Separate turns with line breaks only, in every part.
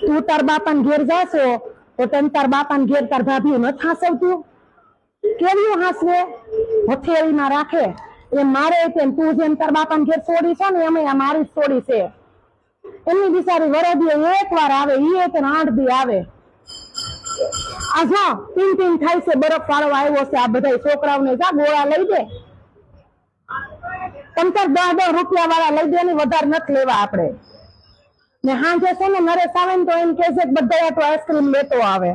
તું તાર બાપાને ઘેર જાશો તો તને તાર બાપાને ઘેર તાર ભાભી નથી હાસવતું? કેવી હાસવે? હથેળીમાં રાખે એ મારે તેમ તું જેમ તાર બાપાને ઘેર છોડી છે ને એમ આ મારી છોડી છે. એમની બિચારી વરદીએ એક વાર આવે, ઈ એક 8 દી આવે. આ જો ટીન થાય છે, બરફ વાળો આવ્યો છે, આ બધા છોકરાઓને જા ગોળા લઈ દે. તમ તાર 10-10 રૂપિયા વાળા લઈ દે ને, વધારે નથી લેવા આપણે. ને હાંજે છે ને નરેશ આવે ને તો એમ કે છે બધા તો આઈસ્ક્રીમ લેતો આવે.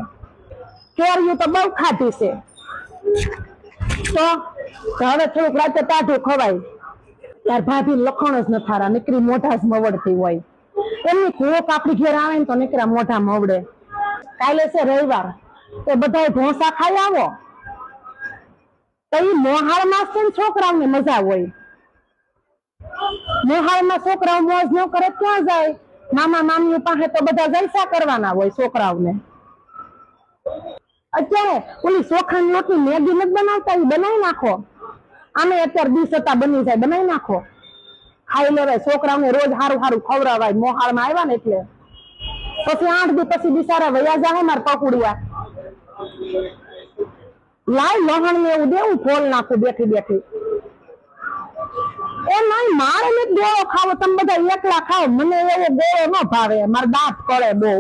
કેરીયું તો બહુ ખાધી છે. તો હવે થોડુંક રાતે ટાઢું ખવાય. તાર ભાભી લખણ જ નથારા, નીકળી મોઢા જ મવડતી હોય. એમની ભૂખ આપણી ઘેર આવે ને તો નીકળ્યા મોઢા મવડે. કાલે છે રવિવાર, તો બધા ઢોસા ખાઈ આવો. તો એ મોહાળમાં છે ને છોકરાઓને મજા હોય. મોહાળમાં છોકરાઓ મોજ ન કરે ક્યાં જાય? મામા મામી પાસે તો બધા જલસા કરવાના હોય છોકરાઓને. અત્યારે ઓલી ચોખાની લોટની મેગી નથી બનાવતા, એ બનાવી નાખો. આમે અત્યારે દી સતા બની જાય, બનાવી નાખો, ખાઈ લેવાય. છોકરાઓને રોજ સારું સારું ખવડાવાય. મોહાળમાં આવ્યા ને એટલે પછી 8 દી પછી બિચારા વયા જાય. મારે પકુડિયા લાય લહણ ને એવું દેવું, ફોલ નાખું બેઠી બેઠી. એ નહીં, મારે નથી ગોળો ખાવો, તમે બધા એકલા ખાઓ. મને એવો ગોળો ન ભાવે, મારા દાંત કળે બહુ.